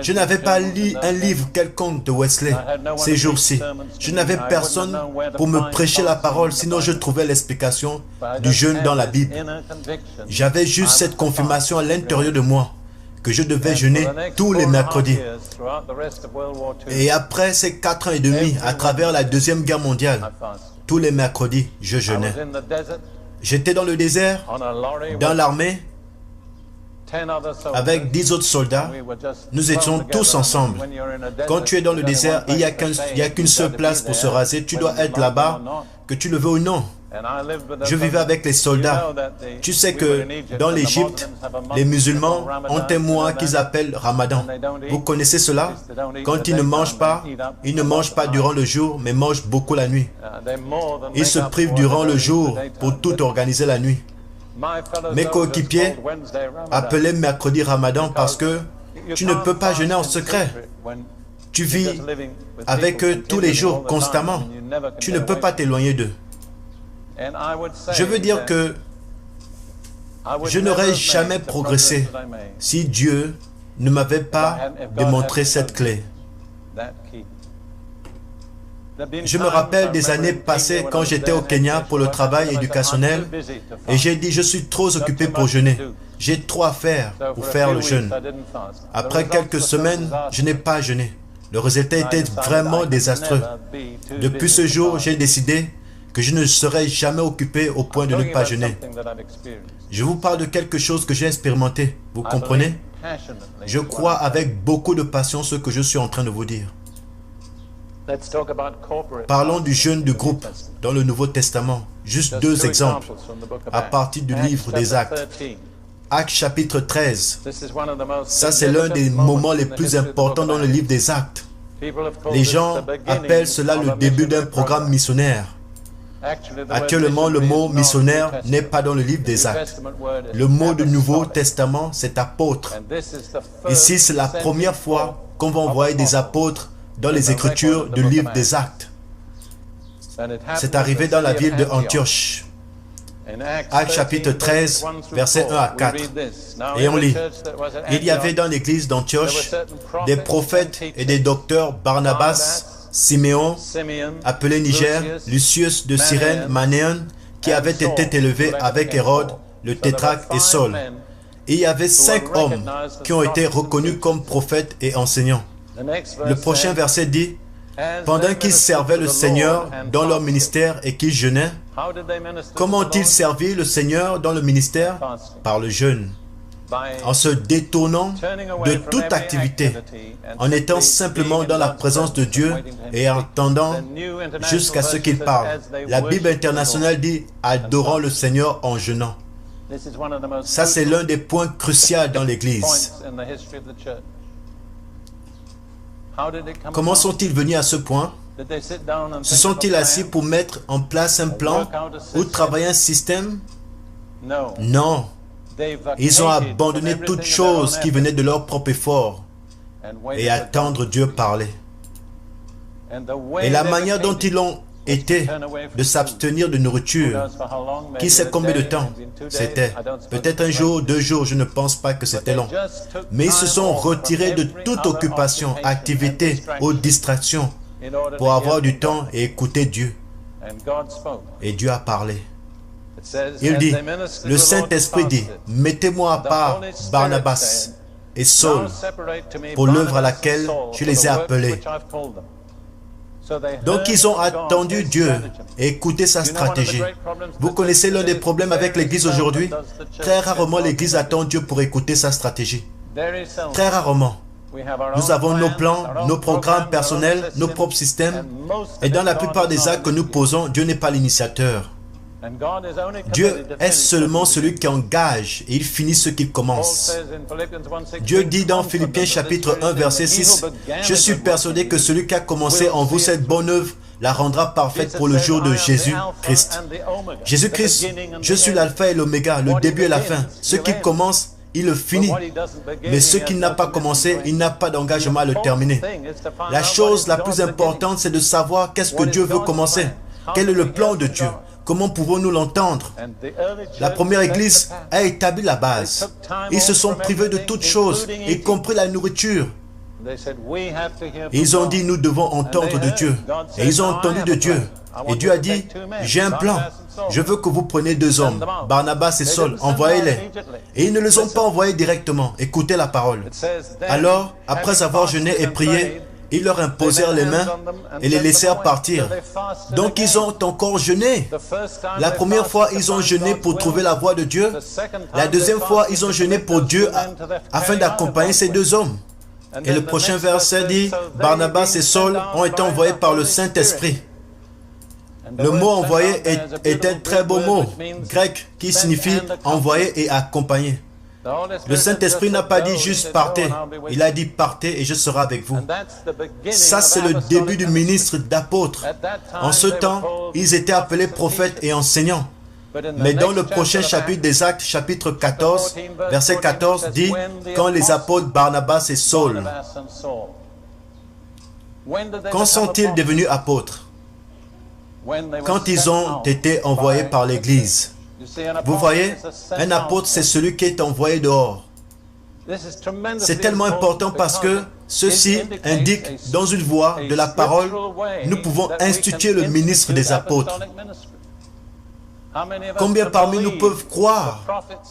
Je n'avais pas lu un livre quelconque de Wesley ces jours-ci. Je n'avais personne pour me prêcher la parole, sinon je trouvais l'explication du jeûne dans la Bible. J'avais juste cette confirmation à l'intérieur de moi que je devais jeûner tous les mercredis. Et après ces 4 ans et demi, à travers la Deuxième Guerre mondiale, tous les mercredis, je jeûnais. J'étais dans le désert, dans l'armée, avec 10 autres soldats. Nous étions tous ensemble. Quand tu es dans le désert, il n'y a qu'une seule place pour se raser. Tu dois être là-bas, que tu le veux ou non. Je vivais avec les soldats. Tu sais que dans l'Égypte, les musulmans ont un mois qu'ils appellent Ramadan. Vous connaissez cela? Quand ils ne mangent pas durant le jour, mais mangent beaucoup la nuit. Ils se privent durant le jour pour tout organiser la nuit. Mes coéquipiers appelaient mercredi Ramadan parce que tu ne peux pas jeûner en secret. Tu vis avec eux tous les jours, constamment. Tu ne peux pas t'éloigner d'eux. Je veux dire que je n'aurais jamais progressé si Dieu ne m'avait pas démontré cette clé. Je me rappelle des années passées quand j'étais au Kenya pour le travail éducationnel et j'ai dit je suis trop occupé pour jeûner. J'ai trop à faire pour faire le jeûne. Après quelques semaines, je n'ai pas jeûné. Le résultat était vraiment désastreux. Depuis ce jour, j'ai décidé que je ne serai jamais occupé au point de ne pas jeûner. Je vous parle de quelque chose que j'ai expérimenté. Vous comprenez? Je crois avec beaucoup de passion ce que je suis en train de vous dire. Parlons du jeûne de groupe dans le Nouveau Testament. Juste 2 exemples à partir du livre des Actes. Actes chapitre 13. Ça, c'est l'un des moments les plus importants dans le livre des Actes. Les gens appellent cela le début d'un programme missionnaire. Actuellement, le mot missionnaire n'est pas dans le livre des Actes. Le mot du Nouveau Testament, c'est apôtre. Ici, c'est la première fois qu'on va envoyer des apôtres dans les Écritures du livre des Actes. C'est arrivé dans la ville de Antioche. Actes chapitre 13, versets 1 à 4. Et on lit. Il y avait dans l'église d'Antioche des prophètes et des docteurs Barnabas, Siméon, appelé Niger, Lucius de Cyrène, Manéon, qui avait été élevé avec Hérode, le tétrarque et Saul. Et il y avait 5 hommes qui ont été reconnus comme prophètes et enseignants. Le prochain verset dit, pendant qu'ils servaient le Seigneur dans leur ministère et qu'ils jeûnaient, comment ont-ils servi le Seigneur dans le ministère? Par le jeûne, en se détournant de toute activité, en étant simplement dans la présence de Dieu et en attendant jusqu'à ce qu'il parle. La Bible internationale dit « adorant le Seigneur en jeûnant ». Ça, c'est l'un des points cruciaux dans l'Église. Comment sont-ils venus à ce point? Se sont-ils assis pour mettre en place un plan ou travailler un système? Non. Ils ont abandonné toute chose qui venait de leur propre effort et attendre Dieu parler. Et la manière dont ils l'ont était de s'abstenir de nourriture. Qui sait combien de temps c'était? Peut-être un jour, 2 jours, je ne pense pas que c'était long. Mais ils se sont retirés de toute occupation, activité ou distraction pour avoir du temps et écouter Dieu. Et Dieu a parlé. Il dit, le Saint-Esprit dit, mettez-moi à part Barnabas et Saul pour l'œuvre à laquelle je les ai appelés. Donc ils ont attendu Dieu et écouté sa stratégie. Vous connaissez l'un des problèmes avec l'Église aujourd'hui? Très rarement l'Église attend Dieu pour écouter sa stratégie. Très rarement. Nous avons nos plans, nos programmes personnels, nos propres systèmes. Et dans la plupart des actes que nous posons, Dieu n'est pas l'initiateur. Dieu est seulement celui qui engage et il finit ce qu'il commence. Dieu dit dans Philippiens chapitre 1 verset 6, « Je suis persuadé que celui qui a commencé en vous cette bonne œuvre la rendra parfaite pour le jour de Jésus-Christ. » Jésus-Christ, je suis l'alpha et l'oméga, le début et la fin. Ce qui commence, il le finit. Mais ce qui n'a pas commencé, il n'a pas d'engagement à le terminer. La chose la plus importante, c'est de savoir qu'est-ce que Dieu veut commencer. Quel est le plan de Dieu? Comment pouvons-nous l'entendre? La première église a établi la base. Ils se sont privés de toutes choses, y compris la nourriture. Ils ont dit, nous devons entendre de Dieu. Et ils ont entendu de Dieu. Et Dieu a dit, j'ai un plan. Je veux que vous preniez 2 hommes, Barnabas et Saul, envoyez-les. Et ils ne les ont pas envoyés directement. Écoutez la parole. Alors, après avoir jeûné et prié, ils leur imposèrent les mains et les laissèrent partir. Donc ils ont encore jeûné. La première fois, ils ont jeûné pour trouver la voie de Dieu. La deuxième fois, ils ont jeûné pour Dieu afin d'accompagner ces 2 hommes. Et le prochain verset dit, Barnabas et Saul ont été envoyés par le Saint-Esprit. Le mot envoyé est un très beau mot grec qui signifie envoyer et accompagner. Le Saint-Esprit n'a pas dit juste partez, il a dit partez et je serai avec vous. Ça, c'est le début du ministre d'apôtres. En ce temps, ils étaient appelés prophètes et enseignants. Mais dans le prochain chapitre des Actes, chapitre 14, verset 14, dit quand les apôtres Barnabas et Saul, quand sont-ils devenus apôtres? Quand ils ont été envoyés par l'Église. Vous voyez, un apôtre, c'est celui qui est envoyé dehors. C'est tellement important parce que ceci indique dans une voie de la parole, nous pouvons instituer le ministre des apôtres. Combien parmi nous peuvent croire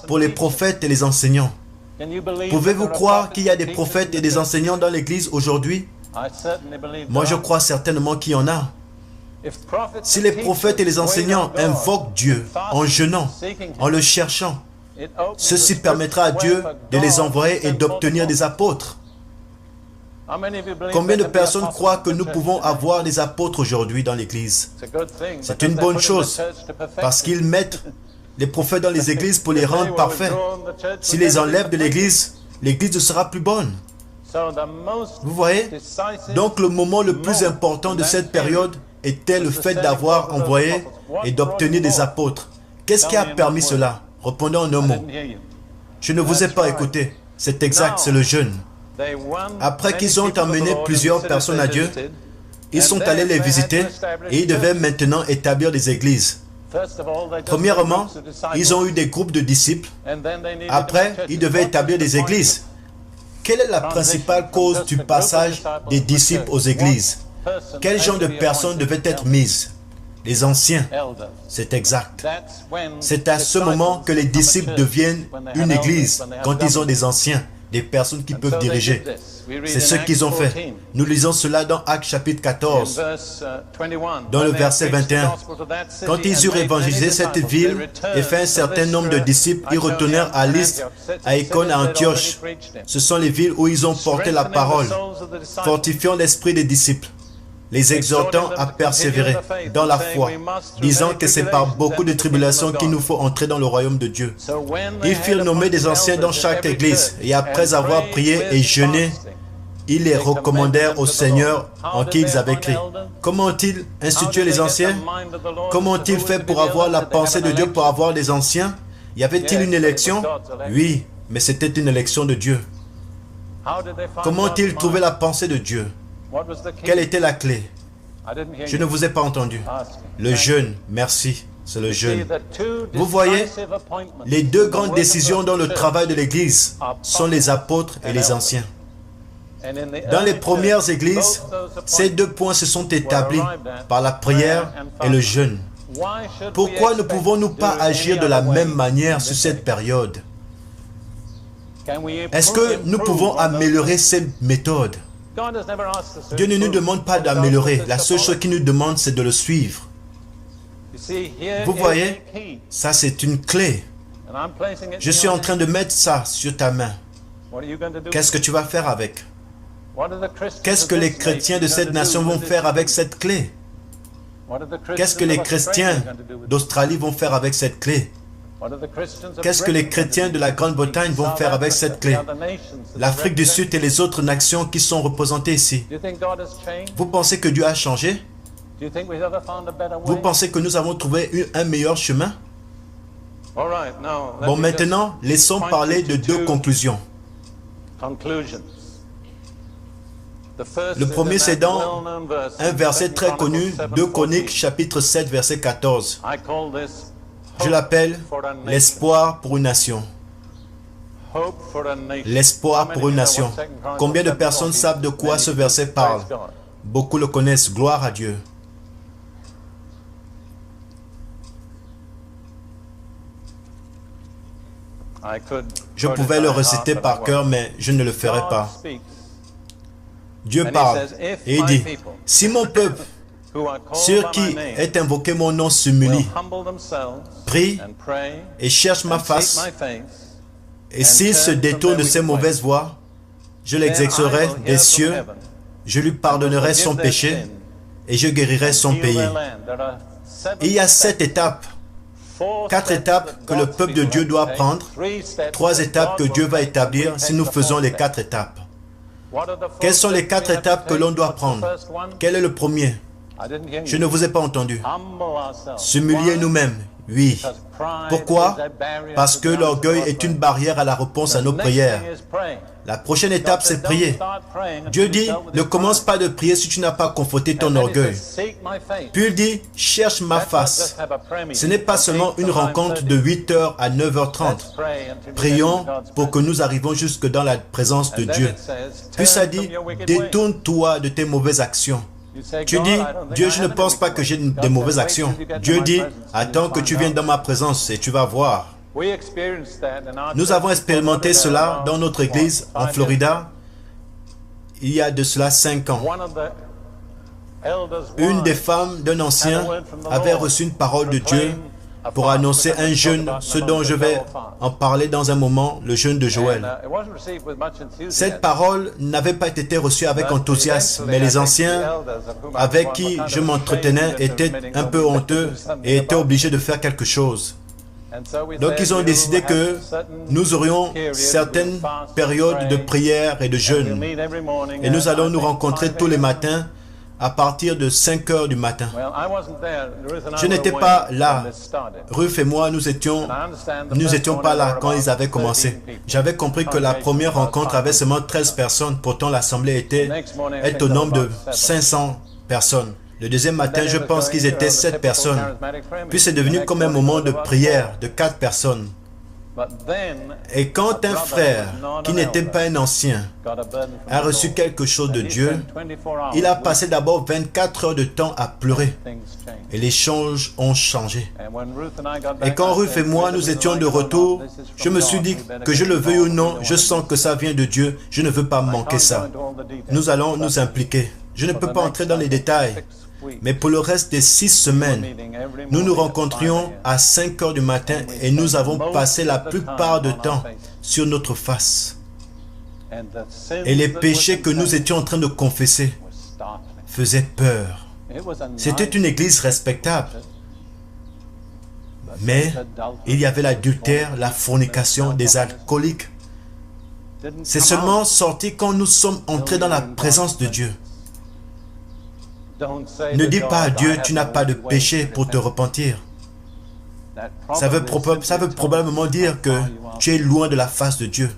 pour les prophètes et les enseignants? Pouvez-vous croire qu'il y a des prophètes et des enseignants dans l'Église aujourd'hui? Moi, je crois certainement qu'il y en a. Si les prophètes et les enseignants invoquent Dieu en jeûnant, en le cherchant, ceci permettra à Dieu de les envoyer et d'obtenir des apôtres. Combien de personnes croient que nous pouvons avoir des apôtres aujourd'hui dans l'Église? C'est une bonne chose, parce qu'ils mettent les prophètes dans les églises pour les rendre parfaits. S'ils les enlèvent de l'Église, l'Église ne sera plus bonne. Vous voyez? Donc le moment le plus important de cette période était le fait d'avoir envoyé et d'obtenir des apôtres. Qu'est-ce qui a permis cela? Répondez en un mot. Je ne vous ai pas écouté. C'est exact, c'est le jeûne. Après qu'ils ont emmené plusieurs personnes à Dieu, ils sont allés les visiter et ils devaient maintenant établir des églises. Premièrement, ils ont eu des groupes de disciples. Après, ils devaient établir des églises. Quelle est la principale cause du passage des disciples aux églises? Quel genre de personnes devaient être mises? Les anciens. C'est exact. C'est à ce moment que les disciples deviennent une église, quand ils ont des anciens, des personnes qui peuvent diriger. C'est ce qu'ils ont fait. Nous lisons cela dans Actes chapitre 14, dans le verset 21. Quand ils eurent évangélisé cette ville et fait un certain nombre de disciples, ils retournèrent à Lystre, à Icône, à Antioche. Ce sont les villes où ils ont porté la parole, fortifiant l'esprit des disciples, les exhortant à persévérer dans la foi, disant que c'est par beaucoup de tribulations qu'il nous faut entrer dans le royaume de Dieu. Ils firent nommer des anciens dans chaque église, et après avoir prié et jeûné, ils les recommandèrent au Seigneur en qui ils avaient cru. Comment ont-ils institué les anciens? Comment ont-ils fait pour avoir la pensée de Dieu, pour avoir des anciens? Y avait-il une élection? Oui, mais c'était une élection de Dieu. Comment ont-ils trouvé la pensée de Dieu? Quelle était la clé? Je ne vous ai pas entendu. Le jeûne, merci, c'est le jeûne. Vous voyez, les deux grandes décisions dans le travail de l'Église sont les apôtres et les anciens. Dans les premières églises, ces deux points se sont établis par la prière et le jeûne. Pourquoi ne pouvons-nous pas agir de la même manière sur cette période? Est-ce que nous pouvons améliorer ces méthodes? Dieu ne nous demande pas d'améliorer. La seule chose qu'il nous demande, c'est de le suivre. Vous voyez, ça c'est une clé. Je suis en train de mettre ça sur ta main. Qu'est-ce que tu vas faire avec? Qu'est-ce que les chrétiens de cette nation vont faire avec cette clé? Qu'est-ce que les chrétiens d'Australie vont faire avec cette clé? Qu'est-ce que les chrétiens de la Grande-Bretagne vont faire avec cette clé? L'Afrique du Sud et les autres nations qui sont représentées ici. Vous pensez que Dieu a changé? Vous pensez que nous avons trouvé un meilleur chemin? Bon, maintenant, laissons parler de deux conclusions. Le premier, c'est dans un verset très connu, 2 Chroniques, chapitre 7, verset 14. Je l'appelle l'espoir pour une nation. L'espoir pour une nation. Combien de personnes savent de quoi ce verset parle? Beaucoup le connaissent, gloire à Dieu. Je pouvais le réciter par cœur, mais je ne le ferai pas. Dieu parle et il dit, si mon peuple, sur qui est invoqué mon nom, s'humilie, prie et cherche ma face, et s'il se détourne de ses mauvaises voies, je l'exexaurai des cieux, je lui pardonnerai son péché et je guérirai son pays. Il y a 7 étapes, 4 étapes que le peuple de Dieu doit prendre, 3 étapes que Dieu va établir si nous faisons les 4 étapes. Quelles sont les 4 étapes que l'on doit prendre? Quel est le premier? Je ne vous ai pas entendu. S'humilier nous-mêmes, oui. Pourquoi? Parce que l'orgueil est une barrière à la réponse à nos prières. La prochaine étape, c'est prier. Dieu dit, ne commence pas de prier si tu n'as pas confronté ton orgueil. Puis il dit, cherche ma face. Ce n'est pas seulement une rencontre de 8h à 9h30. Prions pour que nous arrivions jusque dans la présence de Dieu. Puis ça dit, détourne-toi de tes mauvaises actions. Tu dis, Dieu, je ne pense pas que j'ai des mauvaises actions. Dieu dit, attends que tu viennes dans ma présence et tu vas voir. Nous avons expérimenté cela dans notre église en Florida il y a de cela 5 ans. Une des femmes d'un ancien avait reçu une parole de Dieu pour annoncer un jeûne, ce dont je vais en parler dans un moment, le jeûne de Joël. Cette parole n'avait pas été reçue avec enthousiasme, mais les anciens avec qui je m'entretenais étaient un peu honteux et étaient obligés de faire quelque chose. Donc ils ont décidé que nous aurions certaines périodes de prière et de jeûne. Et nous allons nous rencontrer tous les matins à partir de 5 heures du matin. Je n'étais pas là. Ruth et moi, nous étions pas là quand ils avaient commencé. J'avais compris que la première rencontre avait seulement 13 personnes. Pourtant, l'assemblée est au nombre de 500 personnes. Le deuxième matin, je pense qu'ils étaient 7 personnes. Puis c'est devenu comme un moment de prière de 4 personnes. Et quand un frère, qui n'était pas un ancien, a reçu quelque chose de Dieu, il a passé d'abord 24 heures de temps à pleurer. Et les choses ont changé. Et quand Ruth et moi, nous étions de retour, je me suis dit que je le veuille ou non, je sens que ça vient de Dieu. Je ne veux pas manquer ça. Nous allons nous impliquer. Je ne peux pas entrer dans les détails. Mais pour le reste des 6 semaines, nous nous rencontrions à 5 heures du matin et nous avons passé la plupart du temps sur notre face. Et les péchés que nous étions en train de confesser faisaient peur. C'était une église respectable. Mais il y avait l'adultère, la fornication, des alcooliques. C'est seulement sorti quand nous sommes entrés dans la présence de Dieu. Ne dis pas à Dieu, tu n'as pas de péché pour te repentir. Ça veut probablement dire que tu es loin de la face de Dieu.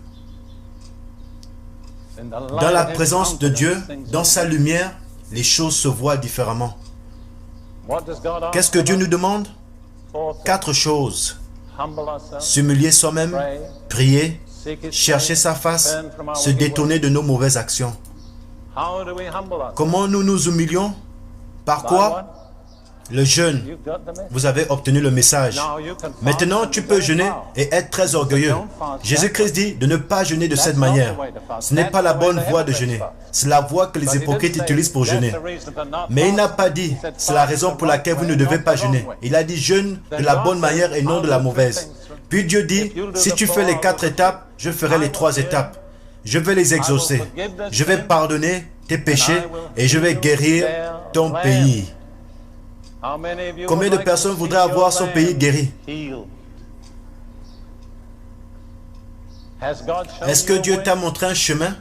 Dans la présence de Dieu, dans sa lumière, les choses se voient différemment. Qu'est-ce que Dieu nous demande? 4 choses. S'humilier soi-même, prier, chercher sa face, se détourner de nos mauvaises actions. Comment nous nous humilions? Par quoi? Le jeûne. Vous avez obtenu le message. Maintenant, tu peux jeûner et être très orgueilleux. Jésus-Christ dit de ne pas jeûner de cette manière. Ce n'est pas la bonne voie de jeûner. C'est la voie que les hypocrites utilisent pour jeûner. Mais il n'a pas dit, c'est la raison pour laquelle vous ne devez pas jeûner. Il a dit jeûne de la bonne manière et non de la mauvaise. Puis Dieu dit, si tu fais les 4 étapes, je ferai les 3 étapes. Je vais les exaucer. Je vais pardonner tes péchés et je vais guérir ton pays. Combien de personnes voudraient avoir son pays guéri? Est-ce que Dieu t'a montré un chemin?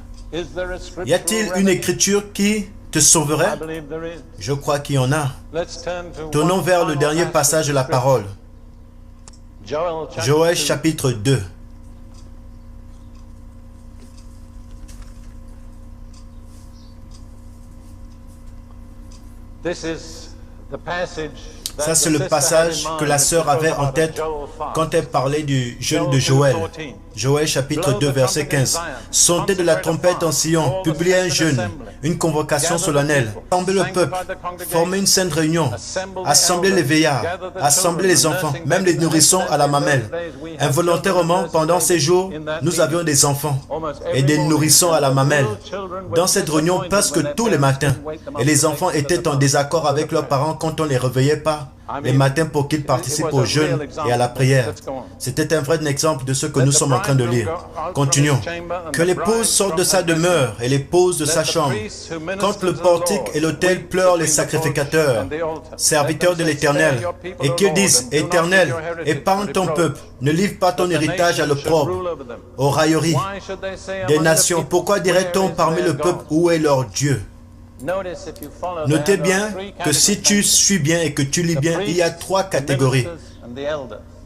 Y a-t-il une écriture qui te sauverait? Je crois qu'il y en a. Tournons vers le dernier passage de la parole. Joël chapitre 2. Ça, c'est le passage que la sœur avait en tête quand elle parlait du jeûne de Joël. Joël chapitre 2, verset 15. Sontez de la trompette en Sion, publiez un jeûne, une convocation solennelle. Assemblez le peuple, formez une sainte réunion, assemblez les veillards, assemblez les enfants, même les nourrissons à la mamelle. Involontairement, pendant ces jours, nous avions des enfants et des nourrissons à la mamelle. Dans cette réunion, presque tous les matins, et les enfants étaient en désaccord avec leurs parents quand on ne les réveillait pas les matins pour qu'ils participent au jeûne et à la prière. C'était un vrai exemple de ce que nous sommes en train de lire. Continuons. Que l'épouse sorte de sa demeure et l'épouse de sa chambre. Quand le portique et l'autel pleurent les sacrificateurs, serviteurs de l'Éternel, et qu'ils disent, Éternel, épargne ton peuple, ne livre pas ton héritage à l'opprobre, aux railleries des nations. Pourquoi dirait-on parmi le peuple, où est leur Dieu? Notez bien que si tu suis bien et que tu lis bien, il y a 3 catégories.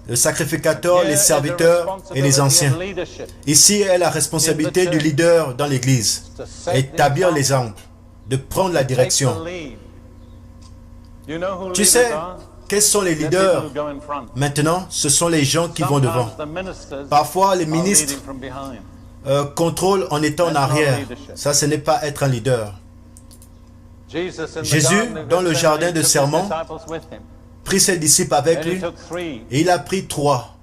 Le sacrificateur, les serviteurs et les anciens. Ici est la responsabilité du leader dans l'Église. Établir l'exemple, de prendre la direction. Tu sais, quels sont les leaders? Maintenant, ce sont les gens qui vont devant. Parfois, les ministres contrôlent en étant en arrière. Ça, ce n'est pas être un leader. Jésus, dans le jardin de sermon, prit ses disciples avec lui et il a pris 3.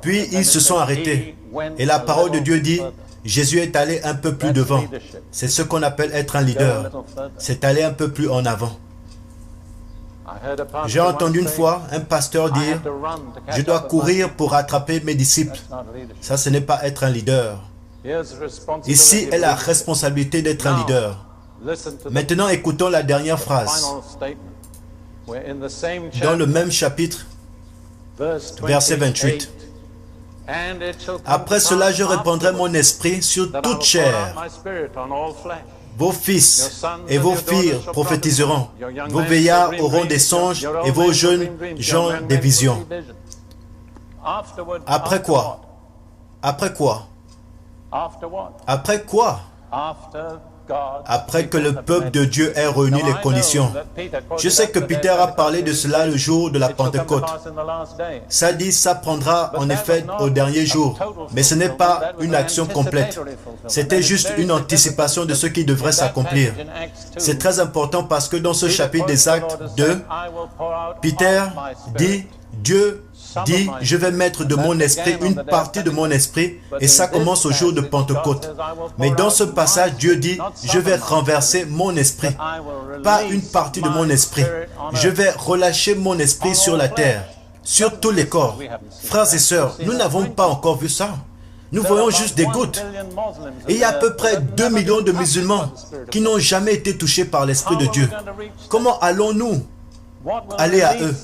Puis ils se sont arrêtés. Et la parole de Dieu dit, Jésus est allé un peu plus devant. C'est ce qu'on appelle être un leader. C'est aller un peu plus en avant. J'ai entendu une fois un pasteur dire, je dois courir pour rattraper mes disciples. Ça, ce n'est pas être un leader. Ici est la responsabilité d'être un leader. Maintenant, écoutons la dernière phrase. Dans le même chapitre, verset 28. Après cela, je répandrai mon esprit sur toute chair. Vos fils et vos filles prophétiseront. Vos veillards auront des songes et vos jeunes gens des visions. Après quoi? Après quoi? Après quoi? Après que le peuple de Dieu ait réuni les conditions. Je sais que Peter a parlé de cela le jour de la Pentecôte. Ça dit, ça prendra en effet au dernier jour. Mais ce n'est pas une action complète. C'était juste une anticipation de ce qui devrait s'accomplir. C'est très important parce que dans ce chapitre des Actes 2, Peter dit, Dieu dit, je vais mettre de mon esprit, une partie de mon esprit, et ça commence au jour de Pentecôte. Mais dans ce passage, Dieu dit, je vais renverser mon esprit, pas une partie de mon esprit. Je vais relâcher mon esprit sur la terre, sur tous les corps. Frères et sœurs, nous n'avons pas encore vu ça. Nous voyons juste des gouttes. Et il y a à peu près 2 millions de musulmans qui n'ont jamais été touchés par l'Esprit de Dieu. Comment allons-nous aller à eux?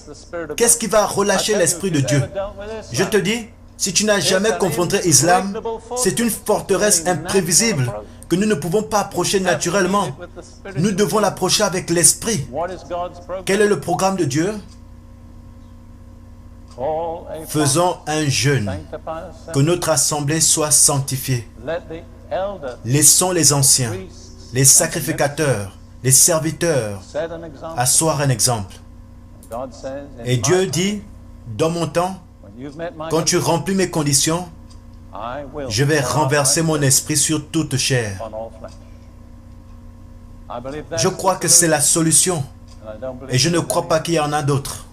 Qu'est-ce qui va relâcher l'Esprit de Dieu? Je te dis, si tu n'as jamais confronté l'islam, c'est une forteresse imprévisible que nous ne pouvons pas approcher naturellement. Nous devons l'approcher avec l'Esprit. Quel est le programme de Dieu? Faisons un jeûne, que notre assemblée soit sanctifiée. Laissons les anciens, les sacrificateurs, les serviteurs asseoir un exemple. Et Dieu dit, dans mon temps, quand tu remplis mes conditions, je vais renverser mon esprit sur toute chair. Je crois que c'est la solution. Et je ne crois pas qu'il y en a d'autres.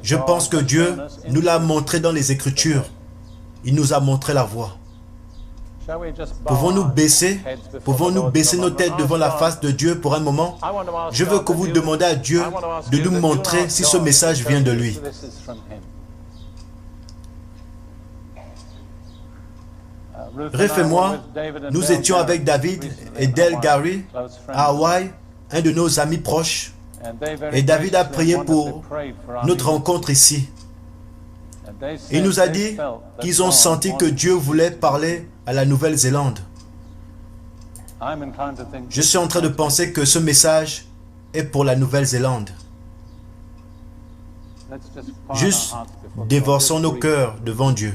Je pense que Dieu nous l'a montré dans les Écritures. Il nous a montré la voie. Pouvons-nous baisser nos têtes devant la face de Dieu pour un moment? Je veux que vous demandiez à Dieu de nous montrer si ce message vient de lui. Ruth et moi, nous étions avec David et Dale Gary à Hawaï, un de nos amis proches. Et David a prié pour notre rencontre ici. Il nous a dit qu'ils ont senti que Dieu voulait parler à la Nouvelle-Zélande. Je suis en train de penser que ce message est pour la Nouvelle-Zélande. Juste déversons nos cœurs devant Dieu.